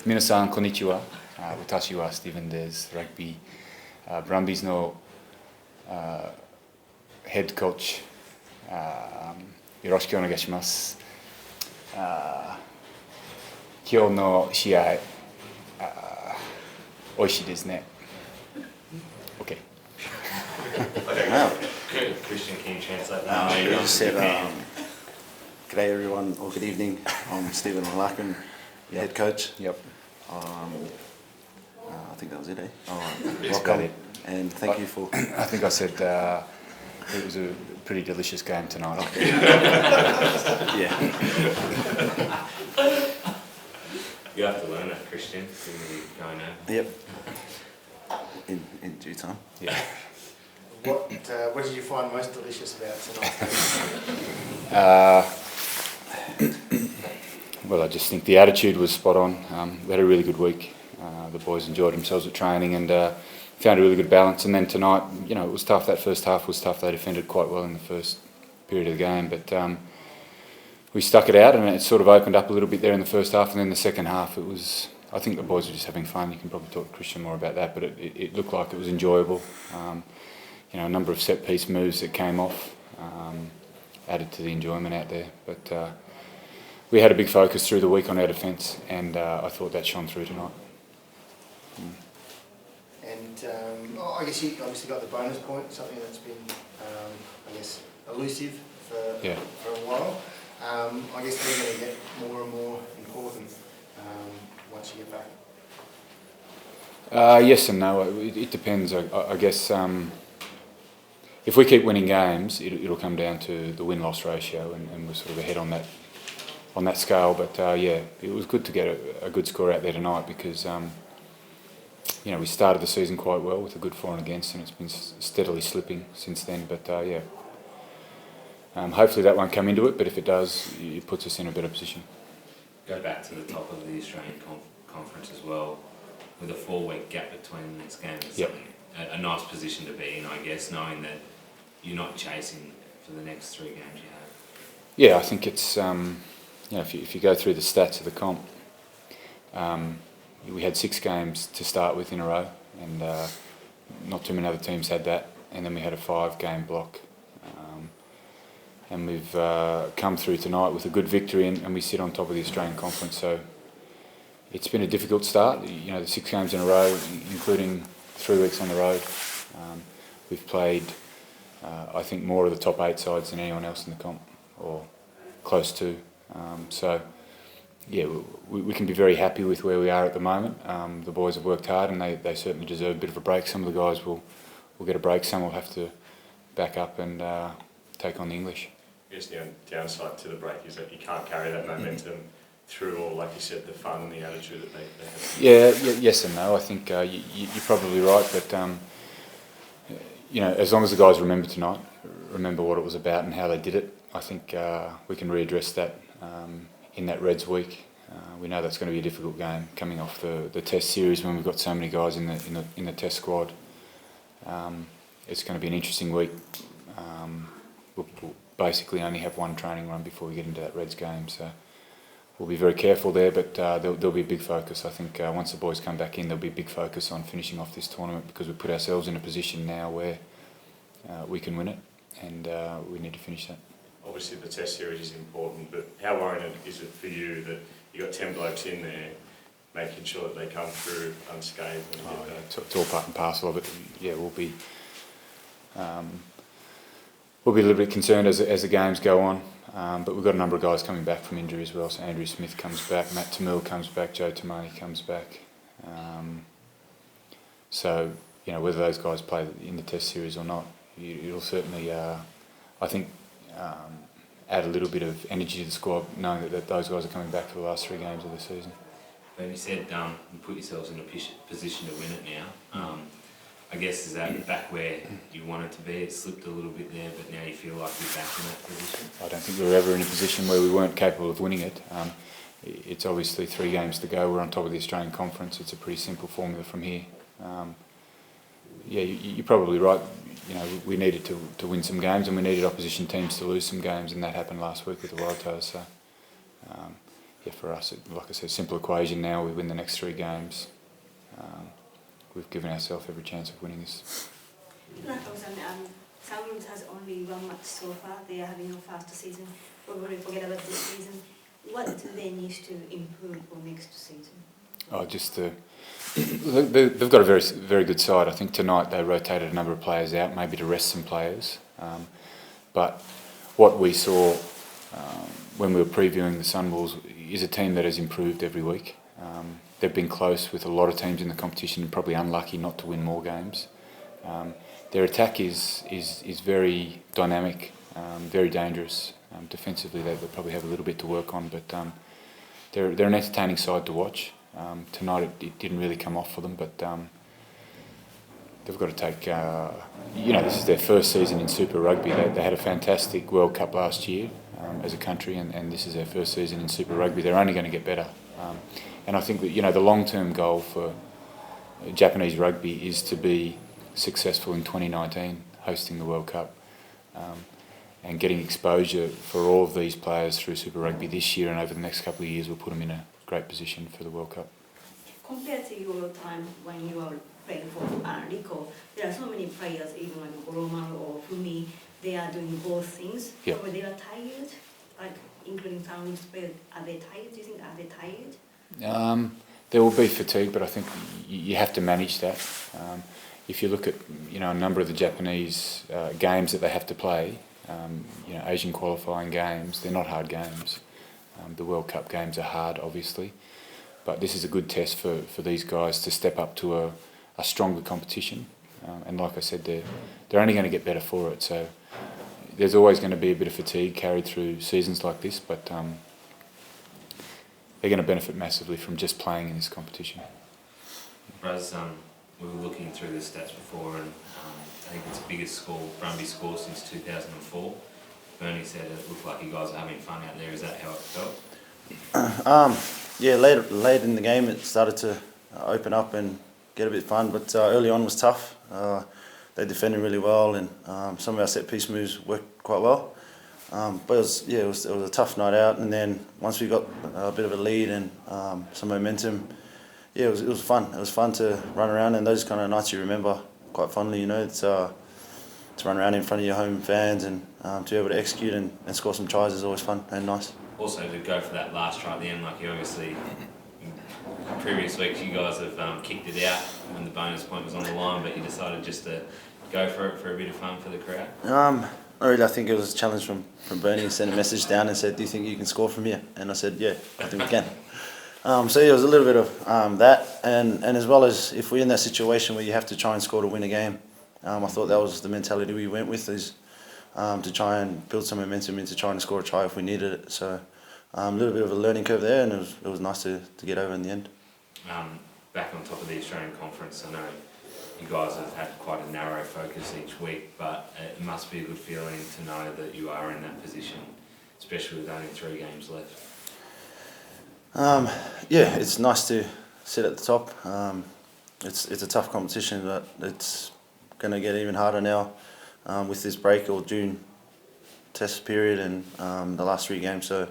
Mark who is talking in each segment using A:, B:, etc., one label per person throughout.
A: Minasan, konnichiwa. Watashi wa Steven des Rugby Brumbies no head coach. Yoroshiku onegaishimasu. Kyou no shiai, oishii desu ne. Okay.
B: Wow.
C: Christian, can you translate
B: I
C: that?
B: just said, g'day everyone, or good evening. I'm Stephen Larkin, your head coach.
A: Yep.
B: I think that was it, eh?
A: That's about
B: Welcome,
A: it.
B: and thank you for...
A: I think I said it was a pretty delicious game tonight.
B: Yeah.
C: You have to learn that, Christian. You're going over.
B: Yep. In due time.
A: Yeah.
D: What did you find most delicious about tonight?
A: Well, I just think the attitude was spot on. We had a really good week. The boys enjoyed themselves at training and found a really good balance. And then tonight, it was tough. That first half was tough. They defended quite well in the first period of the game, but we stuck it out, and it sort of opened up a little bit there in the first half. And then the second half, it was. I think the boys were just having fun. You can probably talk to Christian more about that, but it looked like it was enjoyable. A number of set piece moves that came off added to the enjoyment out there. But we had a big focus through the week on our defence, and I thought that shone through tonight.
D: And I guess you obviously got the bonus point, something that's been, elusive for a while. I guess they're going to get more and more important once you get back.
A: Yes and no. It depends. I guess if we keep winning games, it'll come down to the win-loss ratio, and we're sort of ahead on that scale. But it was good to get a good score out there tonight because we started the season quite well with a good for and against, and it's been steadily slipping since then. But hopefully that won't come into it. But if it does, it puts us in a better position.
C: Go back to the top of the Australian conference as well, with a 4-week gap between the next game. It's a nice position to be in, I guess, knowing that you're not chasing for the next 3 games you have.
A: Yeah, I think it's if you go through the stats of the comp, we had 6 games to start with in a row, and not too many other teams had that. And then we had a 5-game block, and we've come through tonight with a good victory, and we sit on top of the Australian Conference. So it's been a difficult start. The 6 games in a row, including 3 weeks on the road. We've played, I think, more of the top 8 sides than anyone else in the comp, or close to. We can be very happy with where we are at the moment. The boys have worked hard, and they certainly deserve a bit of a break. Some of the guys will get a break. Some will have to back up and take on the English.
E: I guess the downside to the break is that you can't carry that momentum through, or like you said, the fun and the attitude that they have.
A: Yes and no. I think you're probably right, but as long as the guys remember what it was about and how they did it, I think we can readdress that in that Reds week. We know that's going to be a difficult game coming off the Test series when we've got so many guys in the Test squad. It's going to be an interesting week. We'll basically only have 1 training run before we get into that Reds game, so we'll be very careful there, but there'll be a big focus. I think once the boys come back in, there'll be a big focus on finishing off this tournament, because we've put ourselves in a position now where we can win it, and we need to finish that.
E: Obviously the Test series is important, but how worrying is it for you that you've got 10 blokes in there making sure that they come through unscathed?
A: It's all part and parcel of it. Yeah, we'll be a little bit concerned as the games go on, but we've got a number of guys coming back from injury as well. So Andrew Smith comes back, Matt Tamil comes back, Joe Tamani comes back. Whether those guys play in the Test series or not, it'll certainly, I think, add a little bit of energy to the squad, knowing that those guys are coming back for the last 3 games of the season.
C: When you said you put yourselves in a position to win it now, I guess is that back where you wanted to be? It slipped a little bit there, but now you feel like you're back in that position?
A: I don't think we were ever in a position where we weren't capable of winning it. It's obviously 3 games to go. We're on top of the Australian Conference. It's a pretty simple formula from here. You're probably right. We needed to win some games, and we needed opposition teams to lose some games, and that happened last week with the Wildtails. So yeah, for us, like I said, simple equation now. We win the next 3 games. We've given ourselves every chance of winning this.
F: Sunwolves has only 1 match so far. They are having a faster season. Probably forget about this season. What do they need to improve for next season?
A: Oh, just they've got a very, very good side. I think tonight they rotated a number of players out, maybe to rest some players. But what we saw when we were previewing the Sunwolves is a team that has improved every week. They've been close with a lot of teams in the competition, probably unlucky not to win more games. Their attack is very dynamic, very dangerous. Defensively, they probably have a little bit to work on, but they're an entertaining side to watch. Tonight it didn't really come off for them, but they've got to take. This is their first season in Super Rugby. They had a fantastic World Cup last year as a country, and this is their first season in Super Rugby. They're only going to get better, and I think that the long-term goal for Japanese rugby is to be successful in 2019, hosting the World Cup, and getting exposure for all of these players through Super Rugby this year and over the next couple of years will put them in a great position for the World Cup.
F: Compared to your time when you were playing for Rico, there are so many players, even like Roman or Fumi, they are doing both things.
A: Yep.
F: So they are tired, like including Sunwolves players. Are they tired? Do you think are they tired?
A: There will be fatigue, but I think you have to manage that. If you look at a number of the Japanese games that they have to play, Asian qualifying games, they're not hard games. The World Cup games are hard, obviously, but this is a good test for these guys to step up to a stronger competition. And like I said, they're only going to get better for it. So there's always going to be a bit of fatigue carried through seasons like this, but they're going to benefit massively from just playing in this competition.
C: Raz, we were looking through the stats before, and I think it's the biggest score, Brumbies score since 2004. Bernie said it looked like you guys are having fun out there. Is that how it felt?
B: Yeah, late in the game it started to open up and get a bit fun, but early on was tough. They defended really well, and some of our set piece moves worked quite well. But it was a tough night out, and then once we got a bit of a lead and some momentum, it was fun. It was fun to run around, and those kind of nights you remember quite fondly. To run around in front of your home fans and to be able to execute and score some tries is always fun and nice.
C: Also to go for that last try at the end, like you obviously, in previous weeks you guys have kicked it out when the bonus point was on the line, but you decided just to go for it for a bit of fun for the crowd?
B: Not really. I think it was a challenge from Bernie. He sent a message down and said, "Do you think you can score from here?" And I said, "Yeah, I think we can." It was a little bit of that, and as well as if we're in that situation where you have to try and score to win a game, I thought that was the mentality we went with, is to try and build some momentum into trying to score a try if we needed it. So a little bit of a learning curve there, and it was nice to get over in the end.
C: Back on top of the Australian Conference, I know you guys have had quite a narrow focus each week, but it must be a good feeling to know that you are in that position, especially with only 3 games left.
B: Yeah, it's nice to sit at the top. It's a tough competition, but it's going to get even harder now with this break or June test period and the last 3 games. So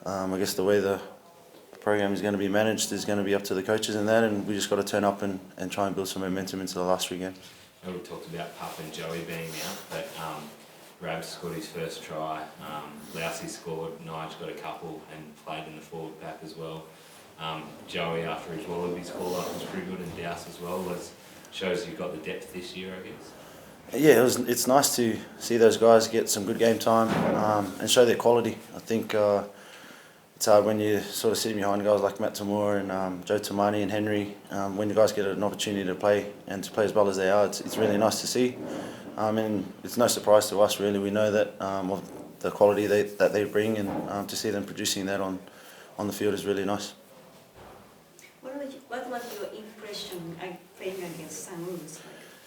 B: I guess the way the program is going to be managed is going to be up to the coaches and that, and we just got to turn up and try and build some momentum into the last 3 games.
C: We talked about Puff and Joey being out, but Rabs scored his first try, Lousy scored, Nige got a couple and played in the forward pack as well. Joey, after his Wallabies call-up, was pretty good, and Douse as well. Shows you've got the depth this year, I guess.
B: Yeah, it's nice to see those guys get some good game time and show their quality. I think it's hard when you sort of sit behind guys like Matt Tamura and Joe Tamani and Henry. When you guys get an opportunity to play and to play as well as they are, it's really nice to see. And it's no surprise to us, really. We know that of the quality that they bring, and to see them producing that on the field is really nice.
F: What was your impression playing against Sunwolves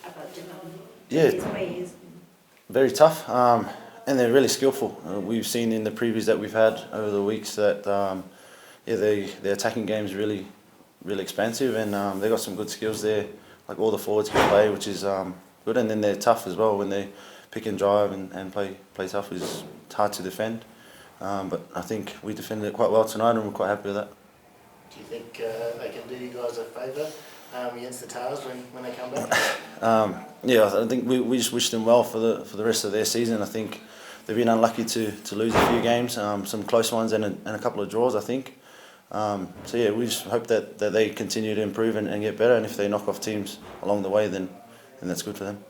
F: about Japan?
B: Yeah, very tough, and they're really skillful. We've seen in the previews that we've had over the weeks that their attacking game is really, really expansive, and they've got some good skills there. Like all the forwards can play, which is good, and then they're tough as well when they pick and drive and play tough. It's hard to defend. but I think we defended it quite well tonight, and we're quite happy with that.
D: Do you think they can do you guys a favour against the Tars when they come back?
B: Yeah, I think we just wish them well for the rest of their season. I think they've been unlucky to lose a few games, some close ones and a couple of draws, I think. So yeah, we just hope that they continue to improve and get better, and if they knock off teams along the way, then that's good for them.